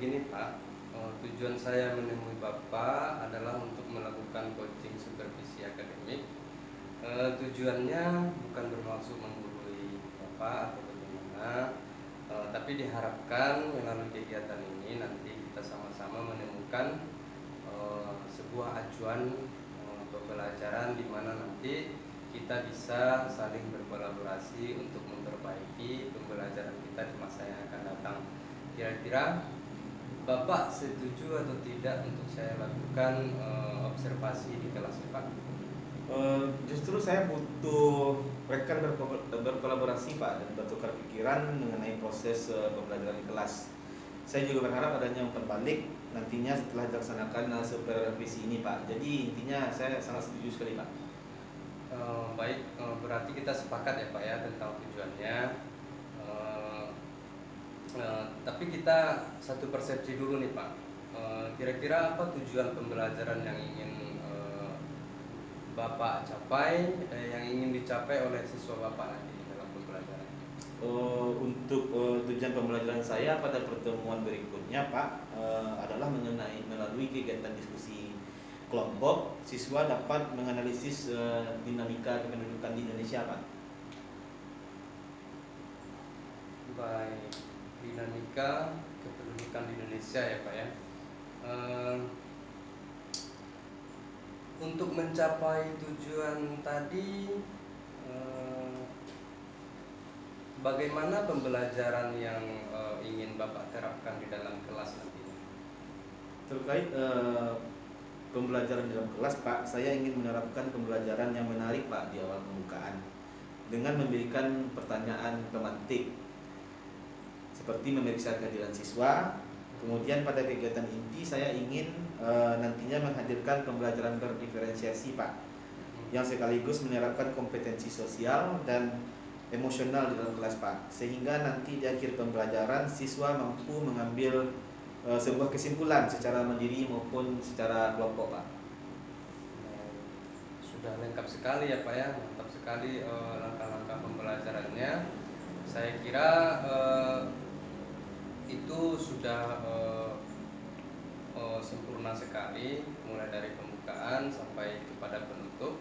begini Pak, tujuan saya menemui Bapak adalah untuk melakukan coaching supervisi akademik. Tujuannya bukan bermaksud menggurui Bapak atau bagaimana, tapi diharapkan melalui kegiatan ini nanti kita sama-sama menemukan sebuah acuan pembelajaran di mana nanti kita bisa saling berkolaborasi untuk memperbaiki pembelajaran kita di masa yang akan datang. Kira-kira Bapak setuju atau tidak untuk saya lakukan observasi di kelas Pak? Justru saya butuh rekan berkolaborasi Pak dan bertukar pikiran mengenai proses pembelajaran di kelas. Saya juga berharap adanya umpan balik nantinya setelah dilaksanakan supervisi ini Pak. Jadi intinya saya sangat setuju sekali Pak. Baik, berarti kita sepakat ya Pak ya tentang tujuannya. Tapi kita satu persepsi dulu nih Pak. Kira-kira apa tujuan pembelajaran yang ingin Bapak capai, yang ingin dicapai oleh siswa Bapak nanti dalam pembelajaran? Untuk tujuan pembelajaran saya pada pertemuan berikutnya Pak adalah melalui kegiatan diskusi kelompok, siswa dapat menganalisis dinamika kependudukan di Indonesia Pak. Baik, dinamika kependudukan di Indonesia ya Pak ya. Untuk mencapai tujuan tadi, bagaimana pembelajaran yang ingin Bapak terapkan di dalam kelas nanti? Terkait pembelajaran dalam kelas Pak, saya ingin menerapkan pembelajaran yang menarik Pak di awal pembukaan dengan memberikan pertanyaan pemantik seperti memeriksa kehadiran siswa. Kemudian pada kegiatan inti saya ingin nantinya menghadirkan pembelajaran berdiferensiasi Pak, yang sekaligus menerapkan kompetensi sosial dan emosional di dalam kelas Pak, sehingga nanti di akhir pembelajaran siswa mampu mengambil sebuah kesimpulan secara mandiri maupun secara kelompok Pak. Sudah lengkap sekali ya Pak ya, mantap sekali langkah-langkah pembelajarannya. Saya kira itu sudah sempurna sekali, mulai dari pembukaan sampai kepada penutup.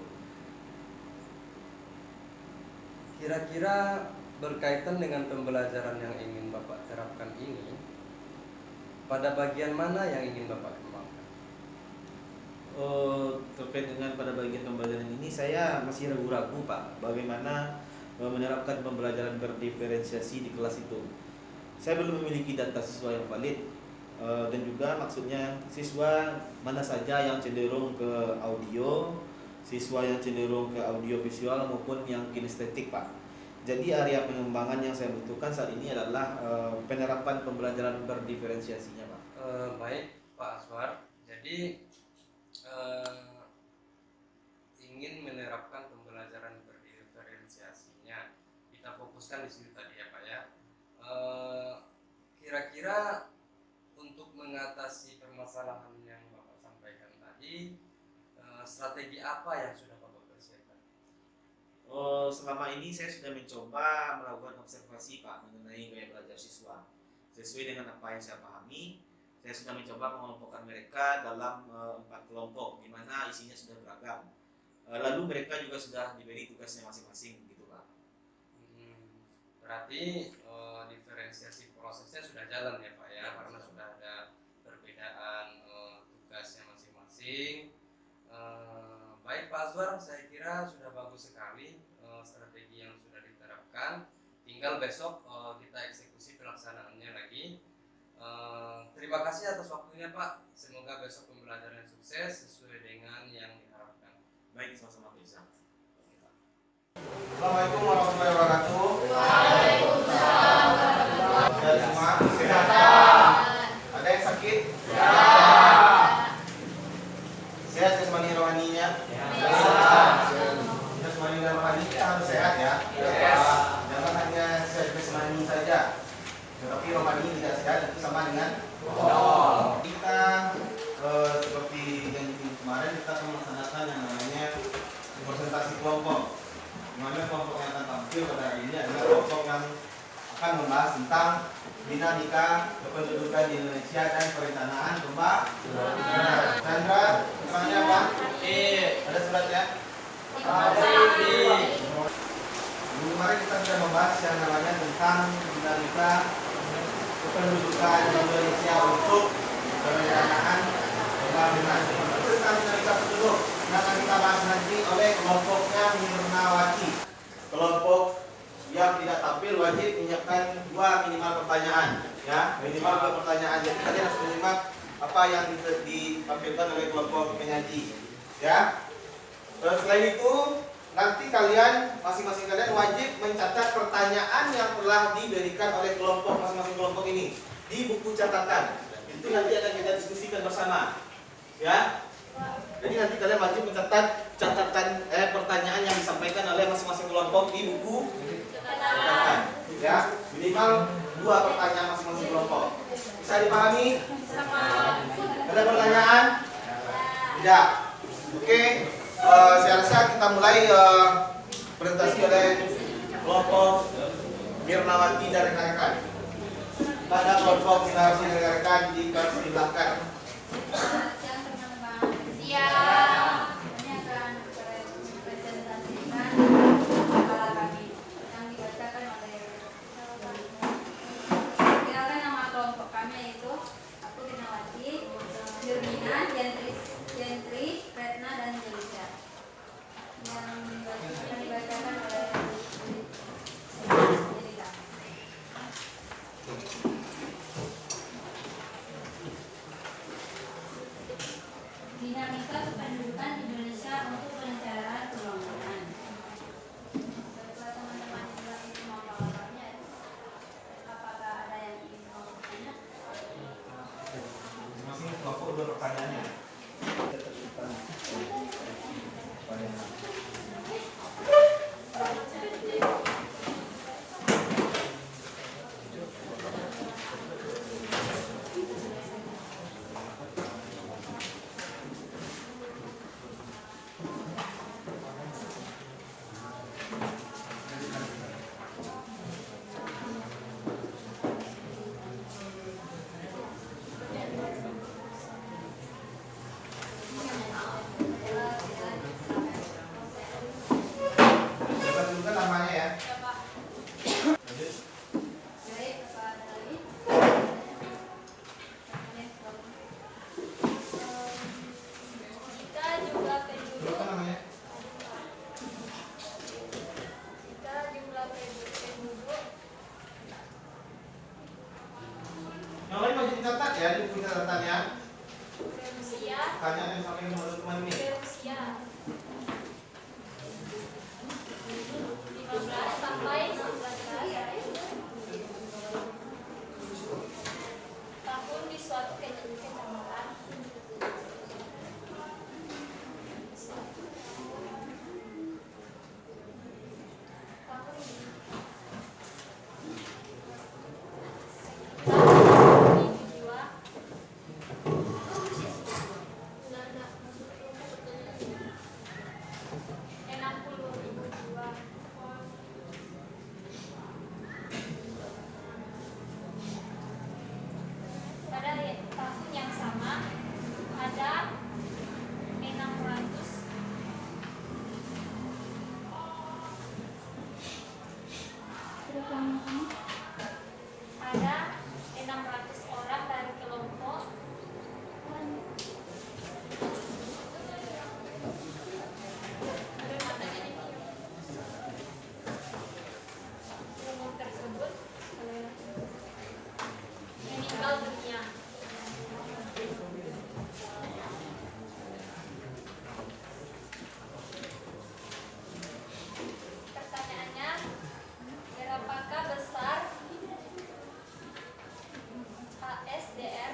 Kira-kira berkaitan dengan pembelajaran yang ingin Bapak terapkan ini, pada bagian mana yang ingin Bapak kembangkan? Terkait dengan pada bagian pembelajaran ini saya masih ragu-ragu Pak, bagaimana menerapkan pembelajaran berdiferensiasi di kelas itu. Saya belum memiliki data siswa yang valid, dan juga maksudnya siswa mana saja yang cenderung ke audio, siswa yang cenderung ke audio visual maupun yang kinestetik Pak. Jadi area pengembangan yang saya butuhkan saat ini adalah penerapan pembelajaran berdiferensiasinya Pak. Baik Pak Aswar, jadi ingin menerapkan pembelajaran berdiferensiasinya, kita fokuskan di situ tadi ya Pak ya. Kira-kira untuk mengatasi permasalahan yang Bapak sampaikan tadi, strategi apa yang sudah Bapak persiapkan? Selama ini saya sudah mencoba melakukan observasi Pak mengenai gaya belajar siswa. Sesuai dengan apa yang saya pahami, saya sudah mencoba mengelompokkan mereka dalam 4 kelompok, di mana isinya sudah beragam. Lalu mereka juga sudah diberi tugasnya masing-masing gitu Pak. Berarti diferensiasi prosesnya sudah jalan ya Pak ya, karena sudah ada perbedaan tugasnya masing-masing. Baik Pak Azwar, saya kira sudah bagus sekali strategi yang sudah diterapkan. Tinggal besok kita eksekusi pelaksanaannya lagi. Terima kasih atas waktunya Pak. Semoga besok pembelajaran sukses sesuai dengan yang diharapkan. Baik, sama-sama bisa. Assalamualaikum warahmatullahi wabarakatuh. Waalaikumsalam warahmatullahi Ya semua sehat? Ada yang sakit? Sehat jasmani rohaninya? Jasmani dan rohaninya harus sehat ya. Jangan hanya sehat jasmani saja, tetapi rohani tidak sehat itu sama dengan kita seperti yang kemarin kita melaksanakan yang namanya presentasi kelompok. Dimana kelompok yang akan tampil pada hari ini adalah kelompok yang akan membahas tentang dinamika kependudukan di Indonesia dan perencanaan pembangunan. Chandra, suratnya apa? Ada suratnya? Minggu kemarin kita sudah membahas yang namanya tentang dinamika kependudukan di Indonesia untuk perencanaan pembangunan. Itu tentang dinamika penduduk yang akan kita bahas nanti oleh kelompoknya Mirnawati. Kelompok yang tidak tampil wajib menyiapkan 2 minimal pertanyaan, ya, minimal 2 pertanyaan. Jadi kalian harus menyimak apa yang ditampilkan oleh kelompok penyaji, ya. Selain itu, nanti kalian masing-masing kalian wajib mencatat pertanyaan yang telah diberikan oleh kelompok masing-masing kelompok ini di buku catatan. Itu nanti akan kita diskusikan bersama, ya. Jadi nanti kalian wajib mencatat pertanyaan yang disampaikan oleh masing-masing kelompok di buku catatan, ya. Minimal 2 pertanyaan masing-masing kelompok. Bisa dipahami? Ada pertanyaan? Tidak. Oke. Saya rasa kita mulai presentasi oleh kelompok Mirnawati dan rekan-rekan. Pada kelompok Mirnawati dan rekan-rekan dipersilahkan. Siap. Ini akan presentasikan kepala kami yang dibacakan oleh perkenalkan nama kelompok kami yaitu aku Mirnawati, Yurmina, Gentri, Retna dan Jelisa. Yang dibacakan oleh Jelisa. Dinamika kependudukan Indonesia untuk perencanaan pembangunan. Baiklah teman-teman yang telah diterima jawabannya, apakah ada yang ingin bertanya? Masing-masing kelompok 2 pertanyaannya. Kita namanya ya. Baik, apa ada lagi? Kita jumlah penduduk. Apa namanya? Kita jumlah penduduk. Yang lain wajib dicatat ya di buku catatannya. Berusia. Tanya yang sampai menurut teman ini. Berusia 15 sampai 19 tahun di suatu kecamatan. Pada tahun yang sama ada 600 orang dari kelompok umum tersebut meninggal dunia. Pertanyaannya, berapakah besar HSDR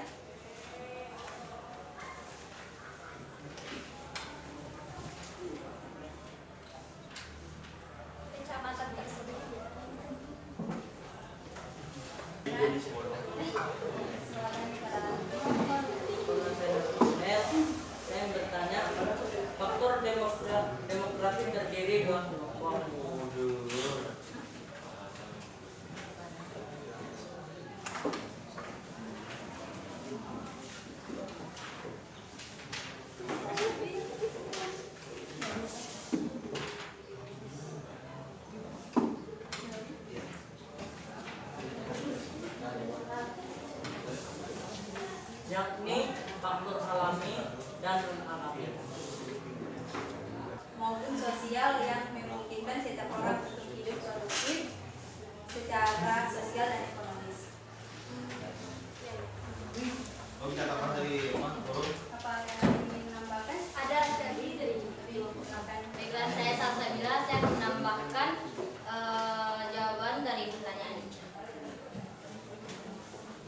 kecamatan tersebut? Saya bertanya, faktor demokratis terdiri dua kelompok. yakni faktor alami dan non-alami, maupun sosial yang memungkinkan setiap orang untuk hidup produktif secara sosial dan ekonomis. Oh, bisa tambah dari turun. Apa yang ingin menambahkan? Ada dari baiklah, saya Salsabila, saya menambahkan jawaban dari pertanyaan.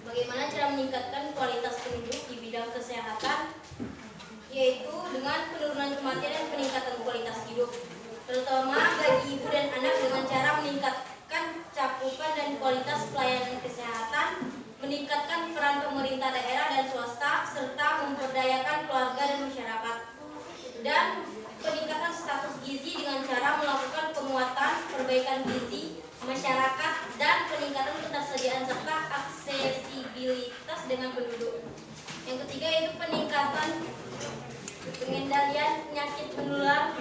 Bagaimana cara meningkatkan kualitas penduduk di bidang kesehatan, yaitu dengan penurunan kematian dan peningkatan kualitas hidup, terutama bagi ibu dan anak dengan cara meningkatkan cakupan dan kualitas pelayanan kesehatan, meningkatkan peran pemerintah daerah dan swasta, serta memperdayakan keluarga dan masyarakat, dan peningkatan status gizi dengan cara melakukan penguatan perbaikan gizi masyarakat dan peningkatan ketersediaan serta aksesibilitas dengan penduduk. Yang ketiga yaitu peningkatan pengendalian penyakit menular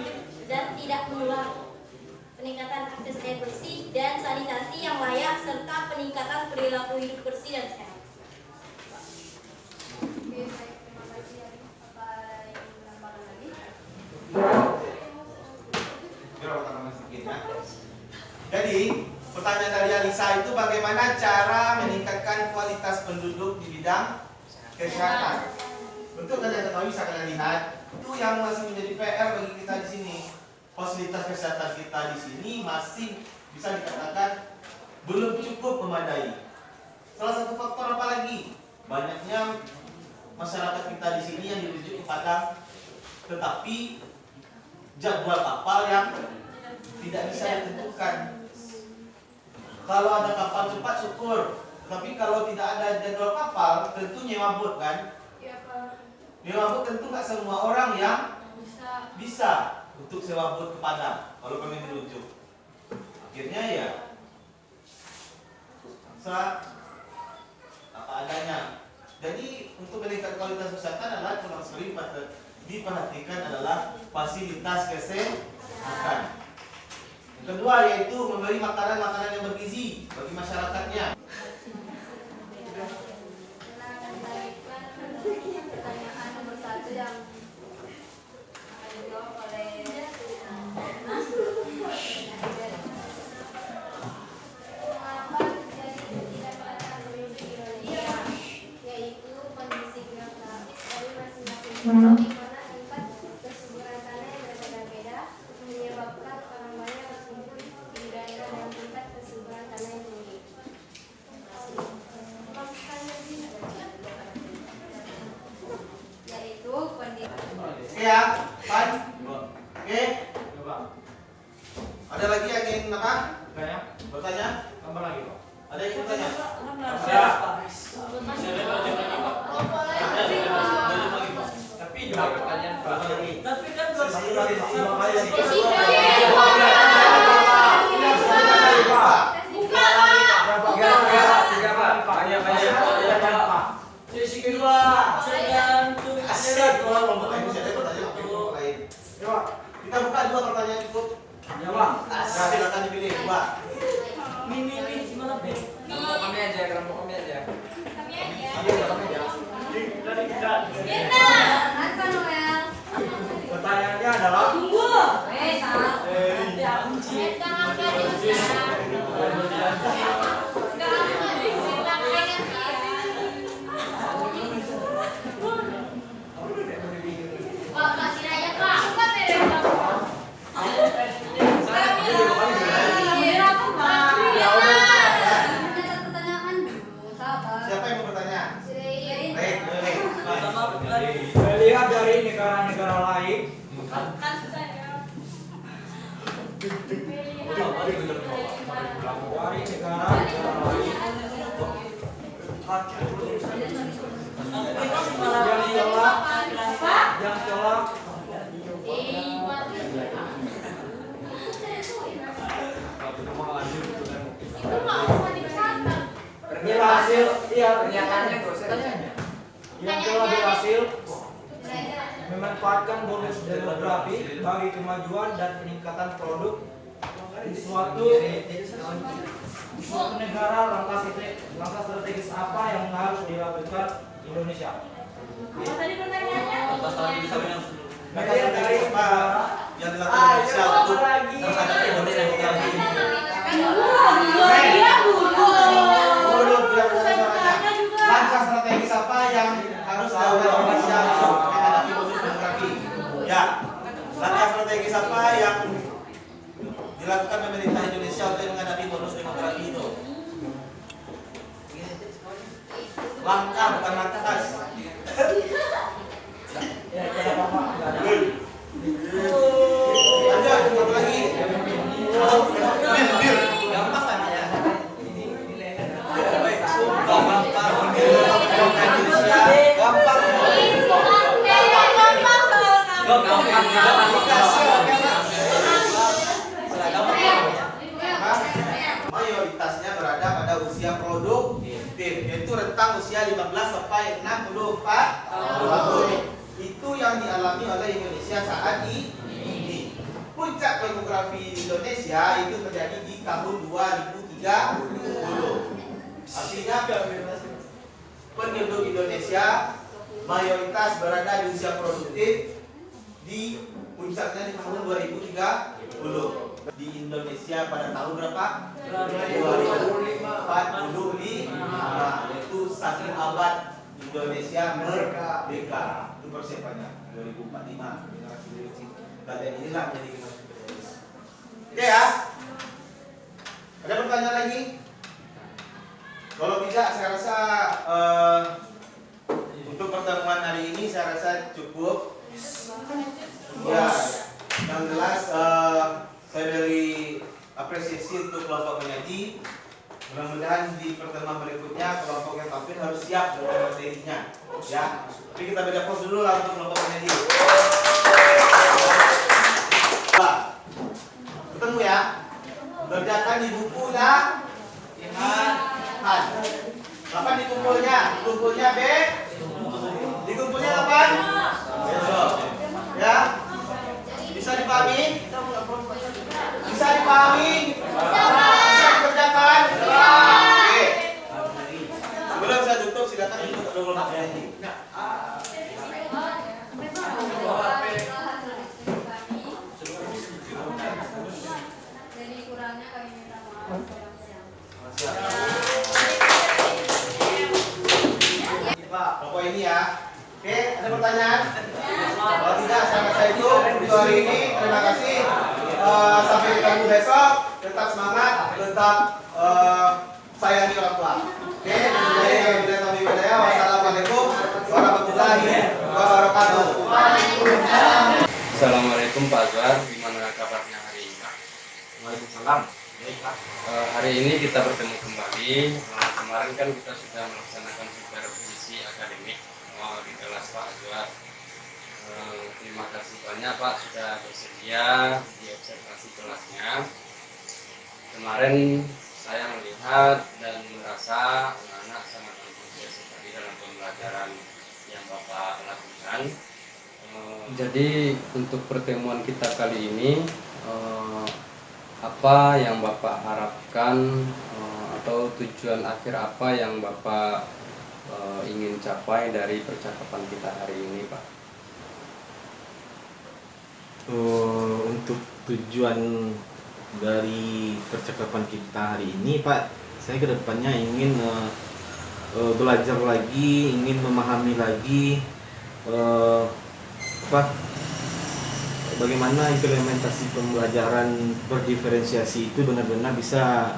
dan tidak menular, peningkatan akses air bersih dan sanitasi yang layak, serta peningkatan perilaku hidup bersih dan sehat. Oke, baik, terima kasih. Apa yang ingin menambahkan lagi? Biar aku tambahkan sedikit ya. Jadi, pertanyaan dari Alisa itu bagaimana cara meningkatkan kualitas penduduk di bidang kesehatan. Untuk kalian ketahui, bisa kalian lihat, itu yang masih menjadi PR bagi kita di sini. Fasilitas kesehatan kita di sini masih bisa dikatakan belum cukup memadai. Salah satu faktor apa lagi? Banyaknya masyarakat kita di sini yang dirujuk ke Padang, tetapi jadwal kapal yang tidak bisa ditentukan. Kalau ada kapal cepat syukur, tapi kalau tidak ada jadwal kapal, tentu nyewa bot kan? Ya, Pak. Nyewa bot tentu nggak semua orang yang bisa untuk sewa bot ke Padang kalau pengen dirujuk. Akhirnya ya apa adanya. Jadi untuk meningkatkan kualitas kesehatan adalah kurang sekali diperhatikan adalah fasilitas kesehatan. Yang kedua yaitu memberi makanan-makanan yang bergizi bagi masyarakatnya. Pertanyaan nomor 1 yang akan dijawab oleh Mengapa terjadi ketidakmeratan penduduk di Indonesia, yaitu kondisi geografis dari masing-masing pulau di mana tingkat kesuburan tanah yang berbeda-beda menyebabkan orang banyak berkumpul di daerah dengan tingkat kesuburan tanah yang tinggi. yaitu kondisi Oke ya, Pan? Oke? Ada lagi yang ingin apa? Bertanya? Tambah lagi, Pak. Ada yang ingin bertanya? Tapi juga pertanyaan Pak. tapi kan belum Sesi kedua. tergantung Asik, kelompok lain bisa ada pertanyaan apa kelompok lain. Kita buka dua pertanyaan cukup. Ya, Pak. Silakan dipilih dua. mini semalam Kami aja, kelompok kami aja. apa Noel? Pertanyaannya adalah Pak, kasih aja, Pak. Ada satu pertanyaan dulu, sabar. Siapa yang mau bertanya? Baik. Baik, baik. sama dari melihat dari negara-negara lain dari negara-negara lain yang telah berhasil Pernyataannya kok saya tanya. yang telah berhasil memanfaatkan bonus demografi bagi kemajuan dan peningkatan produk di suatu negara. Langkah strategis apa yang harus dilakukan Indonesia? Apa tadi pertanyaannya? Langkah strategis apa yang dilakukan Indonesia untuk menghadapi bonus demografi ini? Langkah strategis apa yang harus dilakukan Indonesia untuk menghadapi bonus demografi? Ya, langkah strategis apa yang dilakukan pemerintah Indonesia untuk menghadapi bonus demografi itu? Langkah bukan lantas. Lanjut, satu lagi. Gampang kan ya? Mayoritasnya berada pada usia produktif, yaitu rentang usia 15 sampai 64 tahun. Itu yang dialami oleh Indonesia saat ini. Puncak demografi Indonesia itu terjadi di tahun 2030. Artinya penduduk Indonesia mayoritas berada di usia produktif di puncaknya di tahun 2030. Di Indonesia pada tahun berapa? 2045, yaitu 1 abad Indonesia merdeka. Itu persiapannya 2045. Kalian inilah menjadi generasi penerus. Oke ya. Ada pertanyaan lagi? Kalau tidak, saya rasa untuk pertemuan hari ini saya rasa cukup. Ya, yang jelas saya beri apresiasi untuk kelompok penyaji. Mudah-mudahan di pertemuan berikutnya kelompok yang tampil harus siap dengan materinya. Ya, tapi kita beda pos dulu lah untuk kelompok penyaji. Ketemu ya. Kerjakan di buku lah. Kapan dikumpulnya? Dikumpulnya dikumpulnya kapan? Besok. Ya. Bisa dipahami? Bisa dipahami? Bisa dikerjakan? Oke. Sebelum saya tutup, silakan ikut kelompok ini. Jadi kurangnya kami minta maaf. Pokok ini ya. Oke, ada pertanyaan? Kalau tidak, saya itu untuk hari ini. Terima kasih. Sampai ketemu besok. Tetap semangat, tetap sayangi orang tua. Oke, wassalamualaikum warahmatullahi wabarakatuh. Assalamualaikum Pak Azwar, gimana kabarnya hari ini Pak? Waalaikumsalam. Hari ini kita bertemu kembali. Kemarin kan kita sudah melaksanakan supervisi akademik di kelas Pak Azwar. Terima kasih banyak Pak sudah bersedia di observasi kelasnya. Kemarin saya melihat dan merasa anak-anak sangat antusias sekali dalam pembelajaran yang Bapak lakukan. Jadi untuk pertemuan kita kali ini, apa yang Bapak harapkan atau tujuan akhir apa yang Bapak ingin capai dari percakapan kita hari ini, Pak? Untuk tujuan dari percakapan kita hari ini, Pak, saya kedepannya ingin belajar lagi, ingin memahami lagi bagaimana implementasi pembelajaran berdiferensiasi itu benar-benar bisa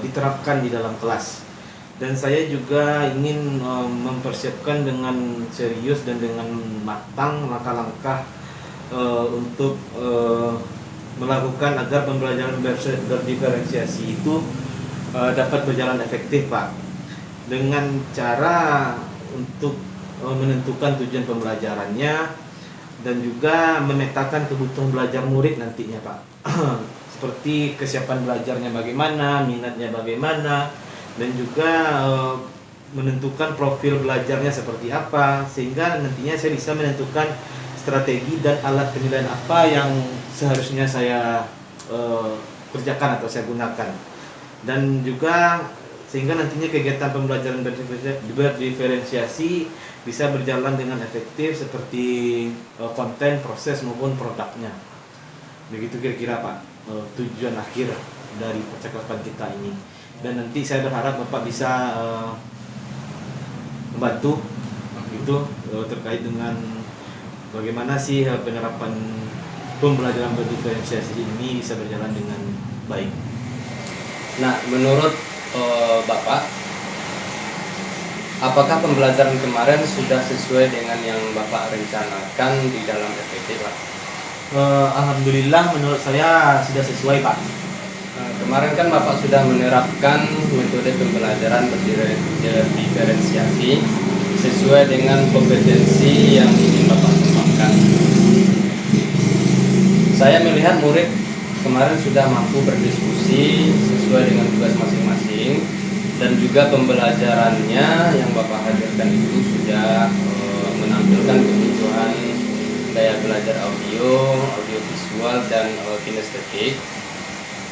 diterapkan di dalam kelas. Dan saya juga ingin mempersiapkan dengan serius dan dengan matang langkah-langkah untuk melakukan agar pembelajaran berdiferensiasi itu dapat berjalan efektif, Pak, dengan cara untuk menentukan tujuan pembelajarannya dan juga memetakan kebutuhan belajar murid nantinya, Pak. Seperti kesiapan belajarnya bagaimana, minatnya bagaimana, dan juga menentukan profil belajarnya seperti apa, sehingga nantinya saya bisa menentukan strategi dan alat penilaian apa yang seharusnya saya kerjakan atau saya gunakan. Dan juga sehingga nantinya kegiatan pembelajaran berdiferensiasi bisa berjalan dengan efektif seperti konten, proses maupun produknya. Begitu kira-kira Pak tujuan akhir dari percakapan kita ini. Dan nanti saya berharap Bapak bisa membantu itu terkait dengan bagaimana sih penerapan pembelajaran berdiferensiasi ini bisa berjalan dengan baik. Nah, menurut Bapak, apakah pembelajaran kemarin sudah sesuai dengan yang Bapak rencanakan di dalam FPT, Pak? Alhamdulillah menurut saya sudah sesuai, Pak. Kemarin kan Bapak sudah menerapkan metode pembelajaran berdiferensiasi sesuai dengan kompetensi yang ingin Bapak kembangkan. Saya melihat murid kemarin sudah mampu berdiskusi sesuai dengan tugas masing-masing, dan juga pembelajarannya yang Bapak hadirkan itu sudah menampilkan kebutuhan gaya belajar audio visual, dan kinestetik.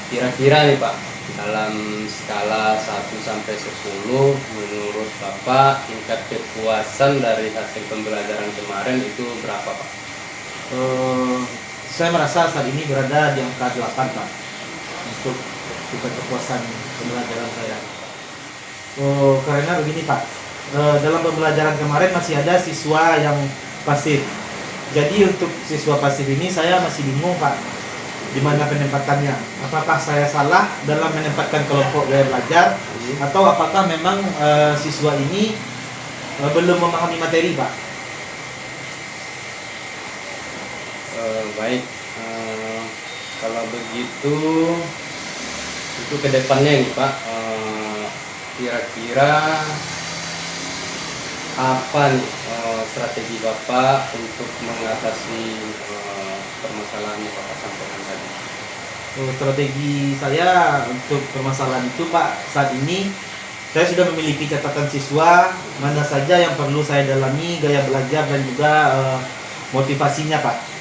Kira-kira nih Pak, dalam skala 1-10 menurut Bapak tingkat kepuasan dari hasil pembelajaran kemarin itu berapa, Pak? Saya merasa saat ini berada di angka 8, Pak, untuk tingkat kepuasan pembelajaran saya. Karena begini Pak, dalam pembelajaran kemarin masih ada siswa yang pasif. Jadi untuk siswa pasif ini saya masih bingung Pak, di mana penempatannya. Apakah saya salah dalam menempatkan kelompok gaya belajar, atau apakah memang siswa ini belum memahami materi, Pak? Baik, kalau begitu itu kedepannya nih Pak, kira-kira apa nih strategi Bapak untuk mengatasi permasalahan yang Bapak sampaikan tadi? Strategi saya untuk permasalahan itu Pak, saat ini saya sudah memiliki catatan siswa mana saja yang perlu saya dalami gaya belajar dan juga motivasinya Pak.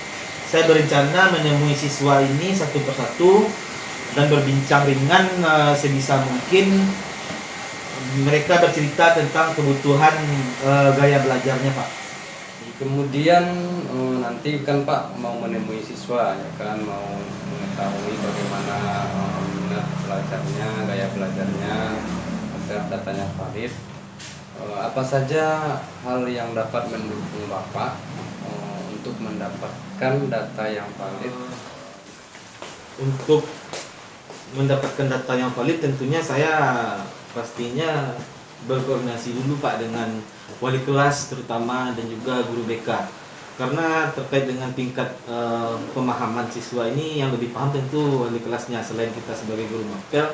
Saya berencana menemui siswa ini satu persatu dan berbincang ringan sebisa mungkin. Mereka bercerita tentang kebutuhan gaya belajarnya Pak. Kemudian nanti kan Pak mau menemui siswa, ya kan, mau mengetahui bagaimana minat belajarnya, gaya belajarnya, agar datanya valid. Apa saja hal yang dapat mendukung Bapak untuk mendapatkan data yang valid? Untuk mendapatkan data yang valid tentunya saya pastinya berkoordinasi dulu Pak dengan wali kelas terutama dan juga guru BK, karena terkait dengan tingkat pemahaman siswa ini yang lebih paham tentu wali kelasnya. Selain kita sebagai guru mapel,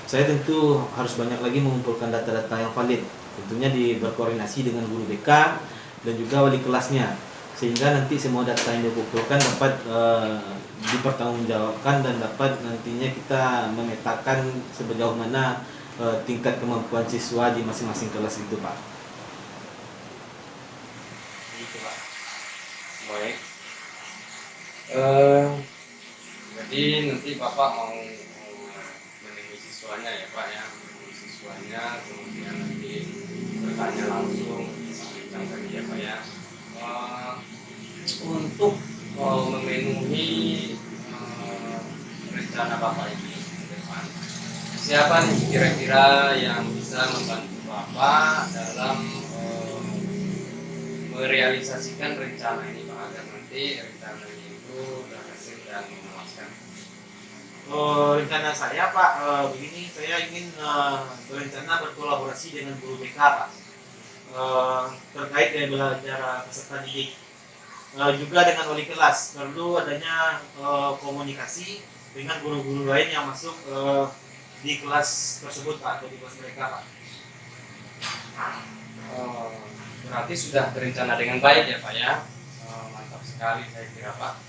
saya tentu harus banyak lagi mengumpulkan data-data yang valid, tentunya berkoordinasi dengan guru BK dan juga wali kelasnya, sehingga nanti semua data yang dikumpulkan dapat dipertanggungjawabkan dan dapat nantinya kita memetakan sejauh mana tingkat kemampuan siswa di masing-masing kelas itu Pak. Gitu Pak. Baik. Jadi nanti Bapak mau menemui siswanya ya Pak ya, menemui siswanya, kemudian nanti bertanya langsung, bincang tadi ya Pak ya. Untuk memenuhi rencana Bapak ini ke depan, siapa nih kira-kira yang bisa membantu Bapak dalam merealisasikan rencana ini Pak, agar nanti rencana ini itu berhasil dan memuaskan? Rencana saya Pak, begini, saya ingin berencana berkolaborasi dengan guru BK Pak, terkait dengan belajar peserta didik. Juga dengan wali kelas perlu adanya komunikasi dengan guru-guru lain yang masuk di kelas tersebut Pak, atau di kelas mereka Pak. Berarti sudah berencana dengan baik ya Pak ya. Mantap sekali saya kira Pak.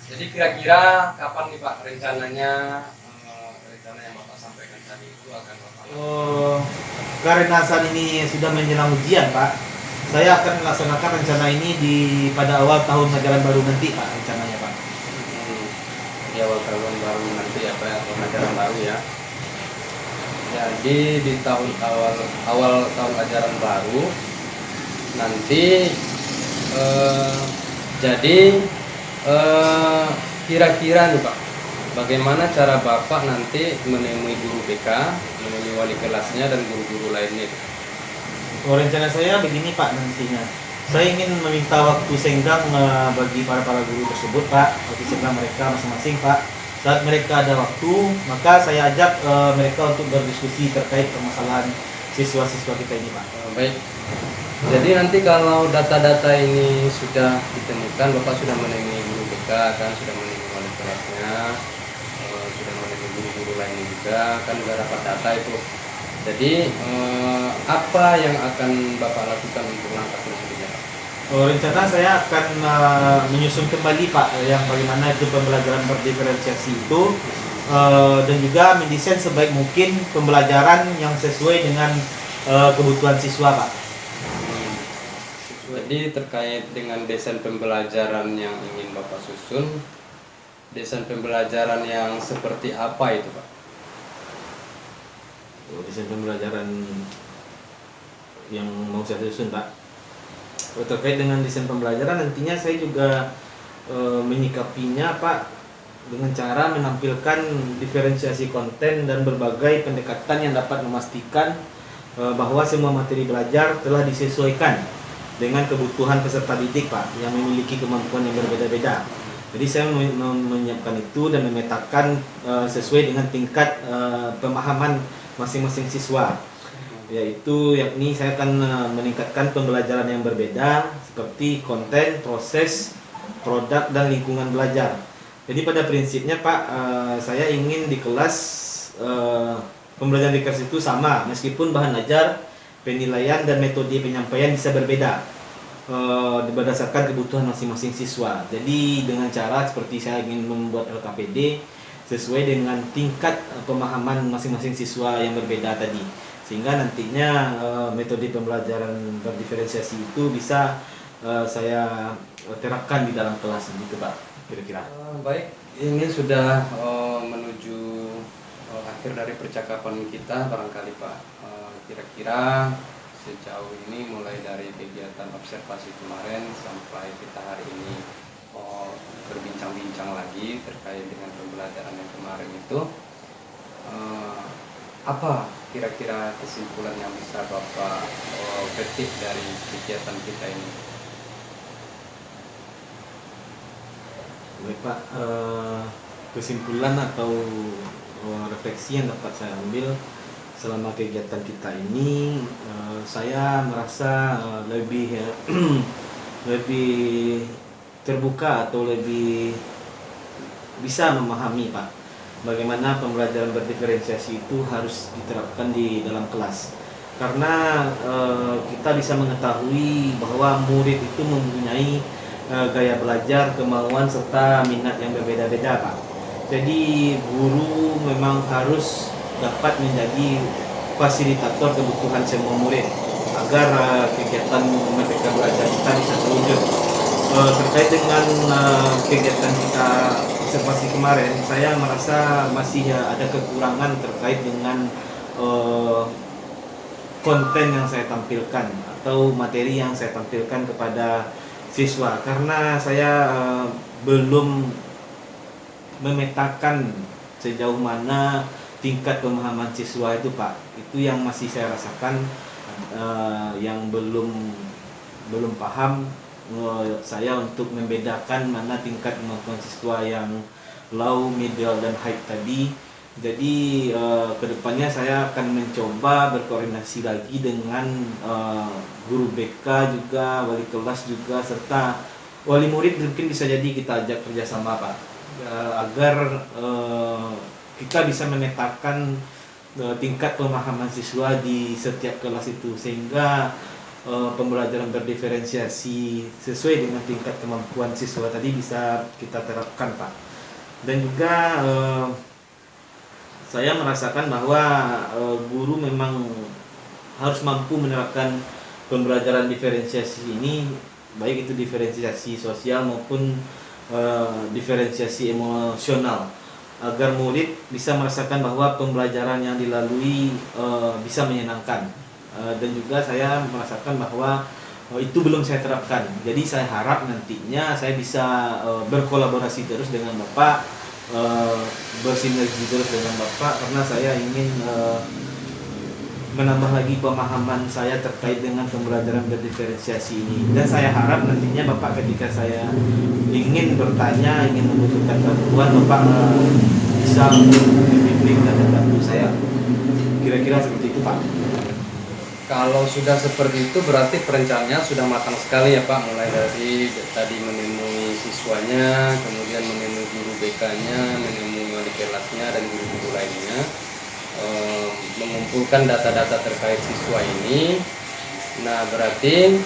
Jadi kira-kira kapan nih Pak rencananya, rencana yang Bapak sampaikan tadi itu akan Bapak lakukan? Karena saat ini sudah menjelang ujian Pak, saya akan melaksanakan rencana ini pada awal tahun ajaran baru nanti Pak, rencananya Pak. Di awal tahun baru nanti ya Pak, atau ajaran baru ya. Jadi di tahun awal tahun ajaran baru nanti kira-kira nih Pak, bagaimana cara Bapak nanti menemui guru BK, menemui wali kelasnya dan guru-guru lainnya? Rencana saya begini Pak, nantinya saya ingin meminta waktu senggang bagi para guru tersebut Pak, waktu senggang mereka masing-masing Pak. Saat mereka ada waktu, maka saya ajak mereka untuk berdiskusi terkait permasalahan siswa-siswa kita ini Pak. Baik. Jadi nanti kalau data-data ini sudah ditemukan, Bapak sudah menemui guru BK kan, sudah menemui wali kelasnya, sudah menemui guru-guru lainnya juga, kan sudah dapat data itu. Jadi apa yang akan Bapak lakukan untuk langkah selanjutnya Pak? Rencana saya akan menyusun kembali Pak yang bagaimana itu pembelajaran berdiferensiasi itu, dan juga mendesain sebaik mungkin pembelajaran yang sesuai dengan kebutuhan siswa Pak. Jadi terkait dengan desain pembelajaran yang ingin Bapak susun, desain pembelajaran yang seperti apa itu Pak? Desain pembelajaran yang mau saya susun Pak. Terkait dengan desain pembelajaran nantinya saya juga menyikapinya Pak dengan cara menampilkan diferensiasi konten dan berbagai pendekatan yang dapat memastikan bahwa semua materi belajar telah disesuaikan dengan kebutuhan peserta didik Pak yang memiliki kemampuan yang berbeda-beda. Jadi saya menyiapkan itu dan memetakan sesuai dengan tingkat pemahaman masing-masing siswa, yaitu yakni saya akan meningkatkan pembelajaran yang berbeda seperti konten, proses, produk, dan lingkungan belajar. Jadi pada prinsipnya Pak, saya ingin di kelas pembelajaran di kelas itu sama meskipun bahan ajar, penilaian, dan metode penyampaian bisa berbeda berdasarkan kebutuhan masing-masing siswa. Jadi dengan cara seperti saya ingin membuat LKPD sesuai dengan tingkat pemahaman masing-masing siswa yang berbeda tadi, sehingga nantinya metode pembelajaran berdiferensiasi itu bisa saya terapkan di dalam kelas gitu Pak, kira-kira. Baik, ini sudah menuju akhir dari percakapan kita barangkali Pak. Kira-kira sejauh ini mulai dari kegiatan observasi kemarin sampai kita hari ini berbincang-bincang lagi terkait dengan pembelajaran yang kemarin itu, apa kira-kira kesimpulan yang bisa Bapak petik dari kegiatan kita ini? Baik Pak, kesimpulan atau refleksi yang dapat saya ambil selama kegiatan kita ini, saya merasa lebih terbuka atau lebih bisa memahami Pak bagaimana pembelajaran berdiferensiasi itu harus diterapkan di dalam kelas, karena kita bisa mengetahui bahwa murid itu mempunyai gaya belajar, kemauan, serta minat yang berbeda-beda Pak. Jadi guru memang harus dapat menjadi fasilitator kebutuhan semua murid agar kegiatan mereka belajar kita bisa terwujud. Terkait dengan kegiatan kita observasi kemarin, saya merasa masih ada kekurangan terkait dengan konten yang saya tampilkan atau materi yang saya tampilkan kepada siswa, karena saya belum memetakan sejauh mana tingkat pemahaman siswa itu Pak. Itu yang masih saya rasakan, yang belum paham saya untuk membedakan mana tingkat kemampuan siswa yang low, middle, dan high tadi. Jadi kedepannya saya akan mencoba berkoordinasi lagi dengan guru BK juga, wali kelas juga, serta wali murid. Mungkin bisa jadi kita ajak kerjasama Pak, agar kita bisa memetakan tingkat pemahaman siswa di setiap kelas itu, sehingga pembelajaran berdiferensiasi sesuai dengan tingkat kemampuan siswa tadi bisa kita terapkan Pak. Dan juga saya merasakan bahwa guru memang harus mampu menerapkan pembelajaran diferensiasi ini, baik itu diferensiasi sosial maupun diferensiasi emosional. agar murid bisa merasakan bahwa pembelajaran yang dilalui bisa menyenangkan. Dan juga saya merasakan bahwa itu belum saya terapkan. Jadi saya harap nantinya saya bisa berkolaborasi terus dengan Bapak, bersinergi terus dengan Bapak, karena saya ingin menambah lagi pemahaman saya terkait dengan pembelajaran berdiferensiasi ini. Dan saya harap nantinya Bapak ketika saya ingin bertanya, ingin membutuhkan bantuan, Bapak bisa membimbing dan membantu saya. Kira-kira seperti itu, Pak. Kalau sudah seperti itu berarti perencanaannya sudah matang sekali ya Pak, mulai dari tadi menemui siswanya, kemudian menemui guru BK-nya, menemui wali kelasnya dan guru-guru lainnya, mengumpulkan data-data terkait siswa ini. Nah berarti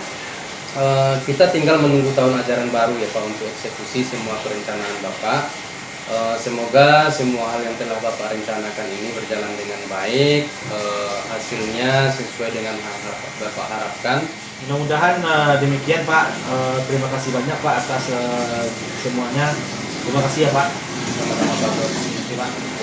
kita tinggal menunggu tahun ajaran baru ya Pak untuk eksekusi semua perencanaan Bapak. Semoga semua hal yang telah Bapak rencanakan ini berjalan dengan baik, hasilnya sesuai dengan yang Bapak harapkan. Mudah-mudahan demikian Pak. Terima kasih banyak Pak atas semuanya. Terima kasih ya Pak. Sama-sama Pak. Terima kasih Pak.